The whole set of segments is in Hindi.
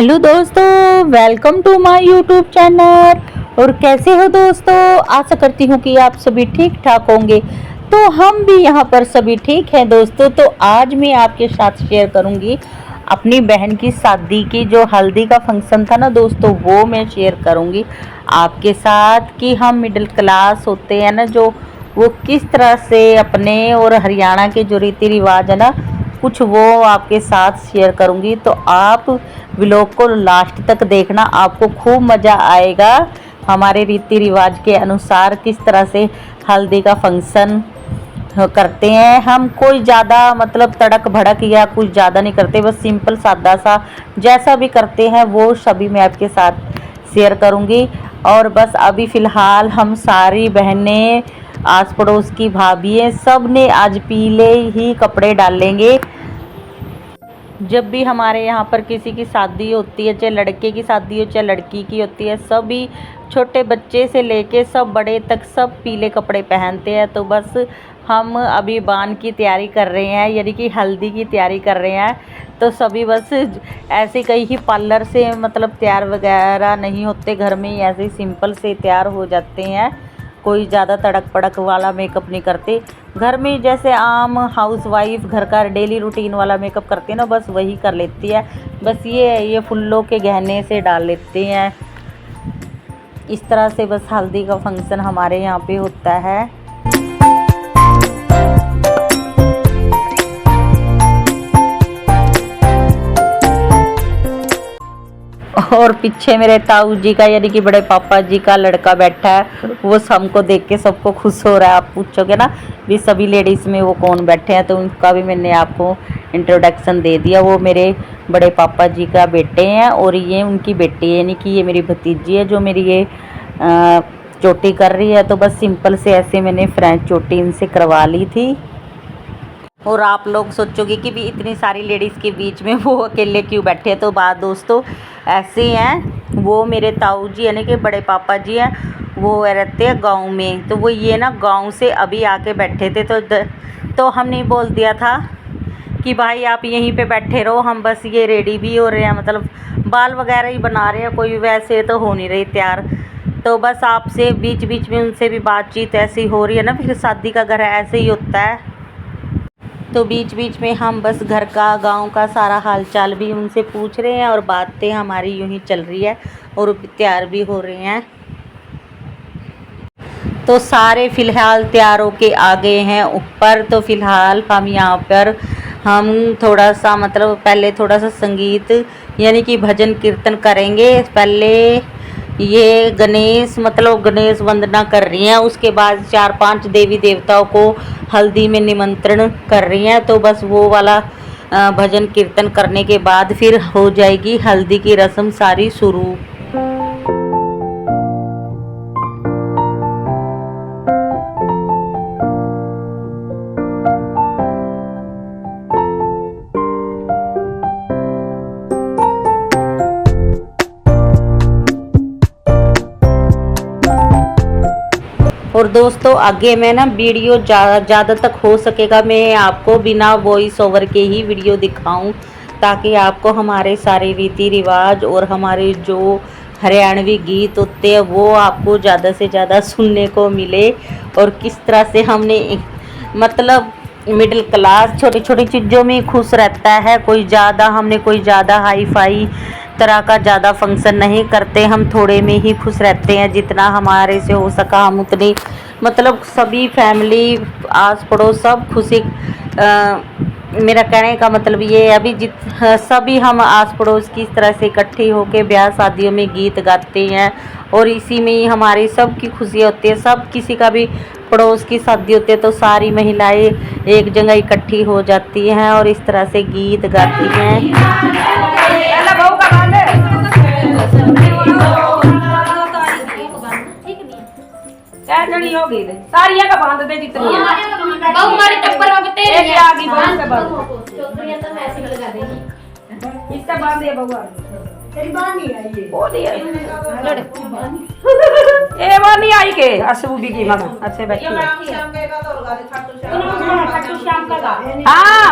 हेलो दोस्तों, welcome to my YouTube channel. और कैसे हो दोस्तों? आशा करती हूँ कि आप सभी ठीक ठाक होंगे। तो हम भी यहाँ पर सभी ठीक हैं दोस्तों। तो आज मैं आपके साथ शेयर करूँगी अपनी बहन की शादी की जो हल्दी का फंक्शन था ना दोस्तों, वो मैं शेयर करूँगी आपके साथ कि हम मिडिल क्लास होते हैं ना, जो वो किस तरह से अपने और हरियाणा के जो रीति रिवाज है ना, कुछ वो आपके साथ शेयर करूँगी। तो आप व्लॉग को लास्ट तक देखना, आपको खूब मज़ा आएगा। हमारे रीति रिवाज के अनुसार किस तरह से हल्दी का फंक्शन करते हैं हम। कोई ज़्यादा मतलब तड़क भड़क या कुछ ज़्यादा नहीं करते, बस सिंपल सादा सा जैसा भी करते हैं वो सभी मैं आपके साथ शेयर करूँगी। और बस अभी फ़िलहाल हम सारी बहनें, आस पड़ोस की भाभी सब ने आज पीले ही कपड़े डालेंगे। जब भी हमारे यहाँ पर किसी की शादी होती है, चाहे लड़के की शादी हो चाहे लड़की की होती है, सभी छोटे बच्चे से लेके सब बड़े तक सब पीले कपड़े पहनते हैं। तो बस हम अभी बान की तैयारी कर रहे हैं, यानी कि हल्दी की तैयारी कर रहे हैं। तो सभी बस ऐसे कहीं ही पार्लर से मतलब तैयार वगैरह नहीं होते, घर में ही ऐसे ही सिंपल से तैयार हो जाते हैं। कोई ज़्यादा तड़क पड़क वाला मेकअप नहीं करते, घर में जैसे आम हाउसवाइफ घर का डेली रूटीन वाला मेकअप करती है ना, बस वही कर लेती है। बस ये फुल्लों के गहने से डाल लेते हैं। इस तरह से बस हल्दी का फंक्शन हमारे यहाँ पे होता है। और पीछे मेरे ताऊ जी का यानी कि बड़े पापा जी का लड़का बैठा है, वो हमको देख के सबको खुश हो रहा है। आप पूछोगे ना भी सभी लेडीज़ में वो कौन बैठे हैं, तो उनका भी मैंने आपको इंट्रोडक्शन दे दिया। वो मेरे बड़े पापा जी का बेटे हैं और ये उनकी बेटी है, यानी कि ये मेरी भतीजी है जो मेरी ये चोटी कर रही है। तो बस सिंपल से ऐसे मैंने फ्रेंच चोटी इनसे करवा ली थी। और आप लोग सोचोगे कि भी इतनी सारी लेडीज़ के बीच में वो अकेले क्यों बैठे हैं। तो बात दोस्तों ऐसे हैं, वो मेरे ताऊ जी यानी कि बड़े पापा जी हैं, वो रहते हैं गांव में। तो वो ये ना गांव से अभी आके बैठे थे। तो हमने बोल दिया था कि भाई आप यहीं पे बैठे रहो, हम बस ये रेडी भी हो रहे हैं, मतलब बाल वगैरह ही बना रहे हैं, कोई वैसे तो हो नहीं रही तैयार। तो बस आपसे बीच बीच में उनसे भी बातचीत ऐसी हो रही है ना, फिर शादी का घर ऐसे ही होता है। तो बीच बीच में हम बस घर का गांव का सारा हालचाल भी उनसे पूछ रहे हैं और बातें हमारी यूं ही चल रही है और तैयार भी हो रहे हैं। तो सारे फ़िलहाल तैयार होके आ गए हैं ऊपर। तो फ़िलहाल हम यहाँ पर हम थोड़ा सा मतलब पहले थोड़ा सा संगीत यानी कि भजन कीर्तन करेंगे। पहले ये गणेश मतलब गणेश वंदना कर रही हैं, उसके बाद 4-5 देवी देवताओं को हल्दी में निमंत्रण कर रही हैं। तो बस वो वाला भजन कीर्तन करने के बाद फिर हो जाएगी हल्दी की रस्म सारी शुरू। और दोस्तों आगे मैं ना वीडियो ज़्यादा तक हो सकेगा मैं आपको बिना वॉइस ओवर के ही वीडियो दिखाऊं, ताकि आपको हमारे सारे रीति रिवाज और हमारे जो हरियाणवी गीत होते हैं वो आपको ज़्यादा से ज़्यादा सुनने को मिले। और किस तरह से हमने मतलब मिडिल क्लास छोटी छोटी चीज़ों में खुश रहता है, कोई ज़्यादा हाई फाई तरह का ज़्यादा फंक्शन नहीं करते, हम थोड़े में ही खुश रहते हैं। जितना हमारे से हो सका हम उतनी मतलब सभी फैमिली आस पड़ोस सब खुशी मेरा कहने का मतलब ये है अभी सभी हम आस पड़ोस की इस तरह से इकट्ठी होकर ब्याह शादियों में गीत गाते हैं और इसी में ही हमारी सब की खुशी होती है। सब किसी का भी पड़ोस की शादी होती है तो सारी महिलाएं एक जगह इकट्ठी हो जाती हैं और इस तरह से गीत गाती हैं। जनी हो गई सारिया का बांध दे जितनी बहु हमारे टप्पर में बते एक आ गई बहु से बहु चौधरी तो मैं ऐसे लगा देगी इससे बांध दे बहुआ तेरी बात नहीं आई ये ओ नहीं ए वो नहीं आई के असबू भी की मामा अच्छे बैठी शाम का तो लगा दे खाटू श्याम का हां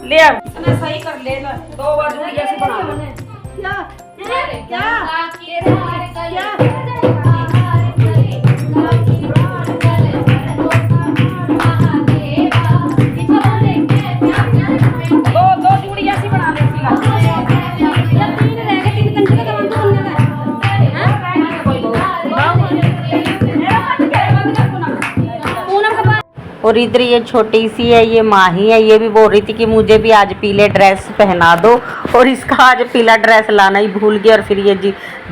ले अब सही कर ले 2 बार ऐसे बना दो चूड़ियां सी बना लेती है। या तीन रह गए, तीन कंचे का बंद करने का है। पूनम का और इधर ये छोटी सी है, ये माही है, ये भी बोल रही थी कि मुझे भी आज पीले ड्रेस पहना दो, और इसका आज पीला ड्रेस लाना ही भूल गया। और फिर ये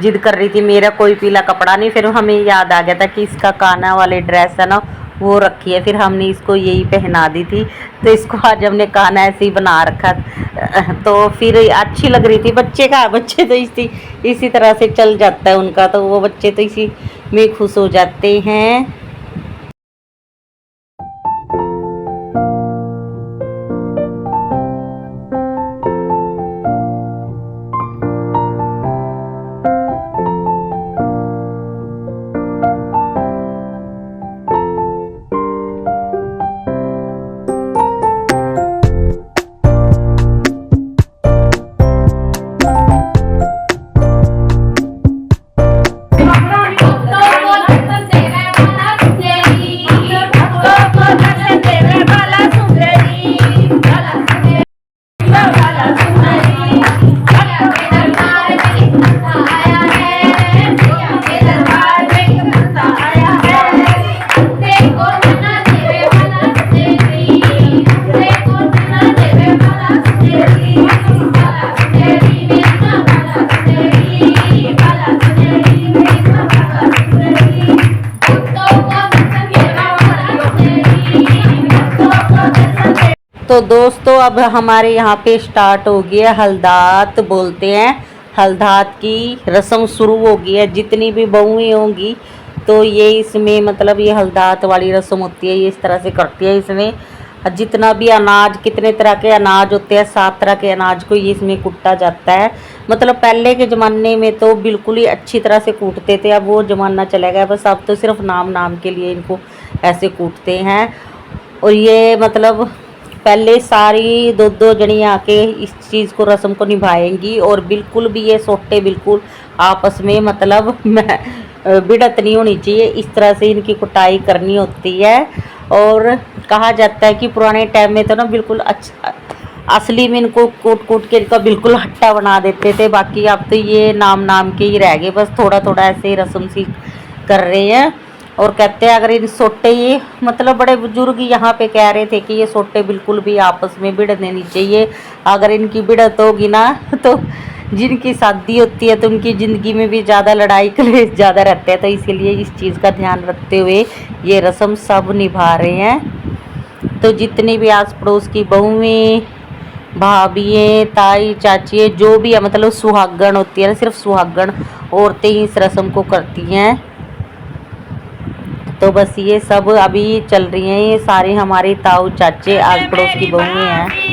जिद कर रही थी मेरा कोई पीला कपड़ा नहीं। फिर हमें याद आ गया था कि इसका काना वाली ड्रेस है ना वो रखी है, फिर हमने इसको यही पहना दी थी। तो इसको आज हमने काना ऐसे ही बना रखा, तो फिर अच्छी लग रही थी। बच्चे तो इसी तरह से चल जाता है उनका, तो वो बच्चे तो इसी में खुश हो जाते हैं। तो दोस्तों अब हमारे यहाँ पे स्टार्ट हो गया हल्दात बोलते हैं, हल्दात की रस्म शुरू हो गई है। जितनी भी बहुएं होंगी तो ये इसमें मतलब ये हल्दात वाली रस्म होती है, ये इस तरह से करती है। इसमें जितना भी अनाज, कितने तरह के अनाज होते हैं, 7 तरह के अनाज को ये इसमें कूटा जाता है। मतलब पहले के ज़माने में तो बिल्कुल ही अच्छी तरह से कूटते थे, अब वो ज़माना चला गया, बस अब तो सिर्फ नाम के लिए इनको ऐसे कूटते हैं। और ये मतलब पहले सारी दो जनी आके इस चीज़ को रस्म को निभाएंगी, और बिल्कुल भी ये सोटे बिल्कुल आपस में मतलब बिड़त नहीं होनी चाहिए, इस तरह से इनकी कुटाई करनी होती है। और कहा जाता है कि पुराने टाइम में तो ना बिल्कुल अच्छा असली में इनको कूट के इनका बिल्कुल हट्टा बना देते थे। बाकी अब तो ये नाम के ही रह गए, बस थोड़ा ऐसे ही रस्म सी कर रहे हैं। और कहते हैं अगर इन सोटे, ये मतलब बड़े बुजुर्ग यहाँ पे कह रहे थे कि ये सोटे बिल्कुल भी आपस में भिड़ने नहीं चाहिए। अगर इनकी भिड़त होगी ना तो जिनकी शादी होती है तो उनकी ज़िंदगी में भी ज़्यादा लड़ाई कलेश ज़्यादा रहते हैं। तो इसीलिए इस चीज़ का ध्यान रखते हुए ये रस्म सब निभा रहे हैं। तो जितनी भी आस पड़ोस की बहुएँ, भाभियाँ, ताई, चाची, जो भी है मतलब सुहागन होती है ना, सिर्फ सुहागन औरतें ही इस रस्म को करती हैं। तो बस ये सब अभी चल रही हैं, ये सारे हमारे ताऊ चाचे आस पड़ोस की बहुएँ हैं।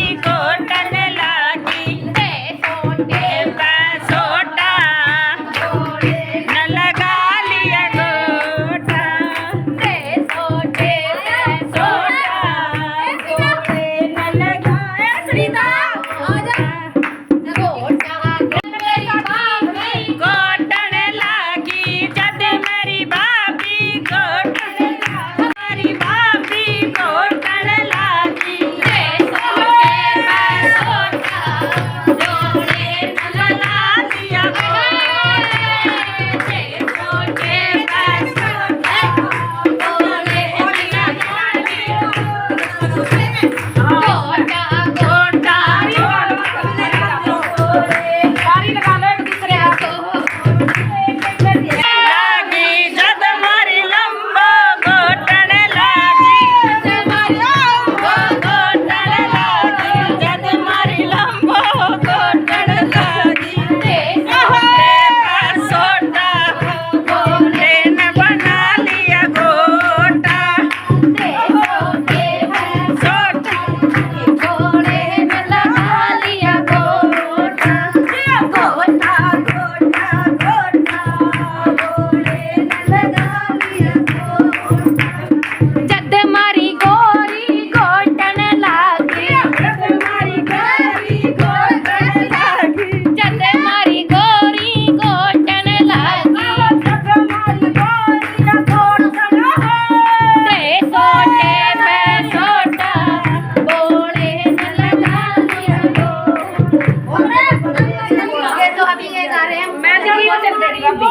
रहे हैं मैं तो की चल तेरी भाभी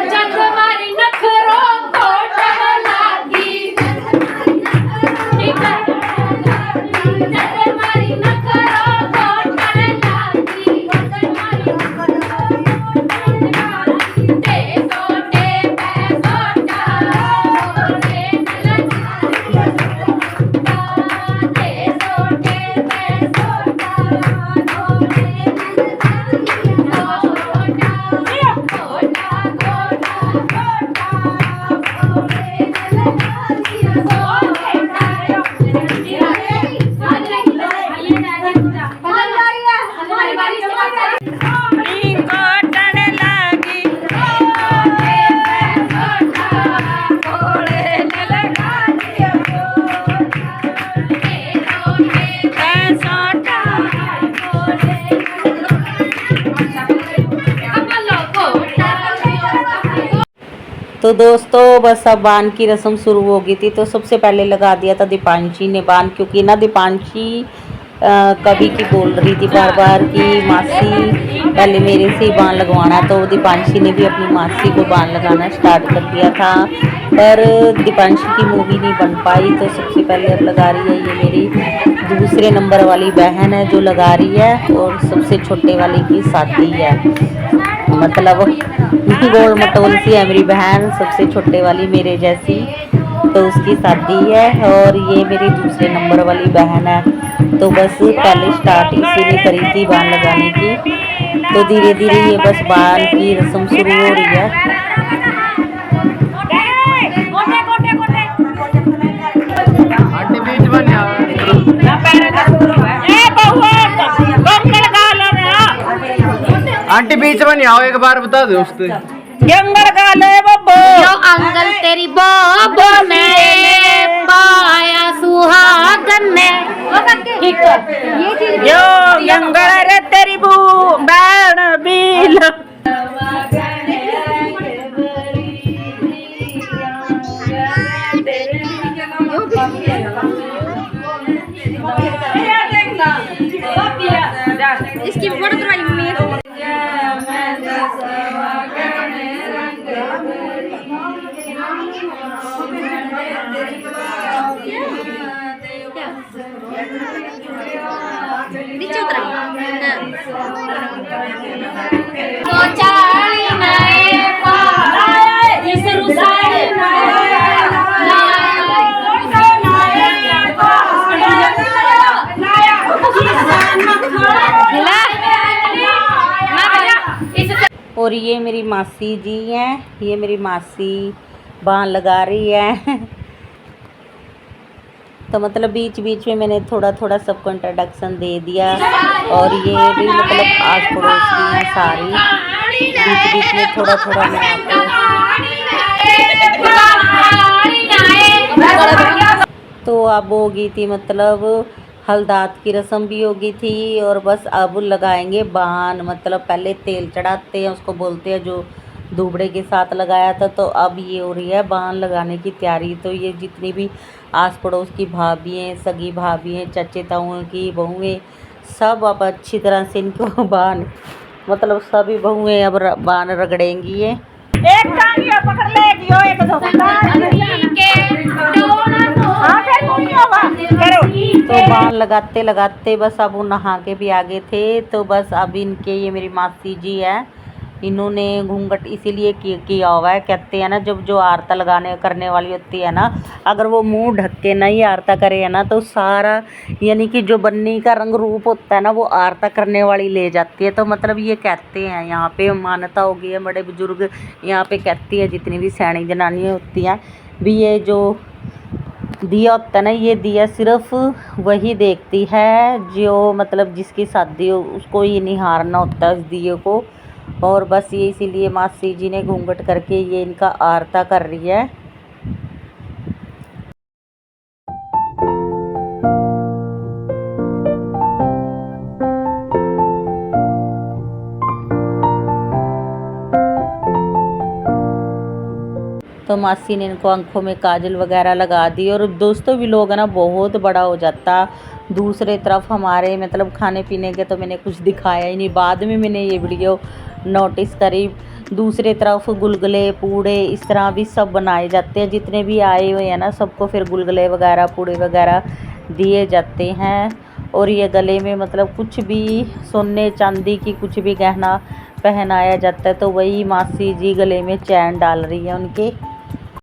जग मारी नखरो कोट लागी ठीक है जग मारी नखरो कोट लागी ते सोटे पैसोटा ते सोटे तो दोस्तों बस अब बान की रस्म शुरू हो गई थी। तो सबसे पहले लगा दिया था दीपांशी ने बान, क्योंकि ना दीपांशी कभी की बोल रही थी बार बार कि मासी पहले मेरे से ही बान लगवाना। तो दीपांशी ने भी अपनी मासी को बान लगाना स्टार्ट कर दिया था, पर दीपांशी की मूवी नहीं बन पाई। तो सबसे पहले अब लगा रही है ये मेरी दूसरे नंबर वाली बहन है जो लगा रही है, और सबसे छोटे वाली की शादी है। मतलब गोल मटोल सी है मेरी बहन, सबसे छोटे वाली मेरे जैसी, तो उसकी शादी है। और ये मेरी दूसरे नंबर वाली बहन है। तो बस पहले स्टार्ट इसीलिए करी थी बाल लगाने की। तो धीरे धीरे ये बस बाल की रस्म शुरू हो रही है। आंटी बीच में नहीं आओ, एक बार बता दो उससे जंगल का ले बब्बो जो अंकल तेरी बाबो ने पाया सुहागन ने ठीक है ये चीज जो जंगल रे तेरी बू बैन बील इसकी फोटो तुम्हारी मम्मी है नीचे उतरा तो चाली नए पाए इस रुसाए और ये मेरी मासी जी हैं, ये मेरी मासी बाण लगा रही है। तो मतलब बीच बीच में मैंने थोड़ा थोड़ा सबको इंट्रोडक्शन दे दिया, और ये भी मतलब आस पड़ोस की हैं सारी, बीच बीच में थोड़ा थोड़ा मैं आपको। तो अब हो गई थी मतलब हल्दात की रस्म भी हो गई थी, और बस अब लगाएंगे बाण। मतलब पहले तेल चढ़ाते हैं, उसको बोलते हैं जो दूबड़े के साथ लगाया था। तो अब ये हो रही है बाण लगाने की तैयारी। तो ये जितनी भी आस पड़ोस की भाभी हैं, सगी भाभी हैं, चचे ताऊओं की बहुएं, सब अब अच्छी तरह से इनको बाण मतलब सभी बहुएं अब बाण रगड़ेंगी। ये एक टांगिया पकड़ लेगी, एक दो तो बाण लगाते लगाते बस अब वो नहा के भी आगे थे। तो बस अब इनके ये मेरी मासी जी है, इन्होंने घूंघट इसीलिए किया हुआ है। कहते हैं ना जब जो आरता लगाने करने वाली होती है ना, अगर वो मुंह ढक के नहीं आरता करे है ना, तो सारा यानी कि जो बन्नी का रंग रूप होता है ना, वो आरता करने वाली ले जाती है। तो मतलब ये कहते हैं, यहाँ पे मान्यता हो गई है, बड़े बुजुर्ग यहाँ पे कहती है, जितनी भी सैनी जनानियाँ होती हैं भी, ये जो दिया होता है ना, ये दिया सिर्फ वही देखती है जो मतलब जिसकी शादी हो, उसको ही निहारना होता है उस दिए को। और बस ये इसीलिए मासी जी ने घूंघट करके ये इनका आरता कर रही है। तो मासी ने इनको आंखों में काजल वगैरह लगा दी। और दोस्तों व्लॉग है ना बहुत बड़ा हो जाता। दूसरे तरफ हमारे मतलब खाने पीने के तो मैंने कुछ दिखाया ही नहीं, बाद में मैंने ये वीडियो नोटिस करी। दूसरे तरफ गुलगुले पूड़े इस तरह भी सब बनाए जाते हैं, जितने भी आए हुए हैं ना सबको फिर गुलगुले वगैरह पूड़े वगैरह दिए जाते हैं। और ये गले में मतलब कुछ भी सोने चांदी की कुछ भी गहना पहनाया जाता है, तो वही मासी जी गले में चैन डाल रही है उनके।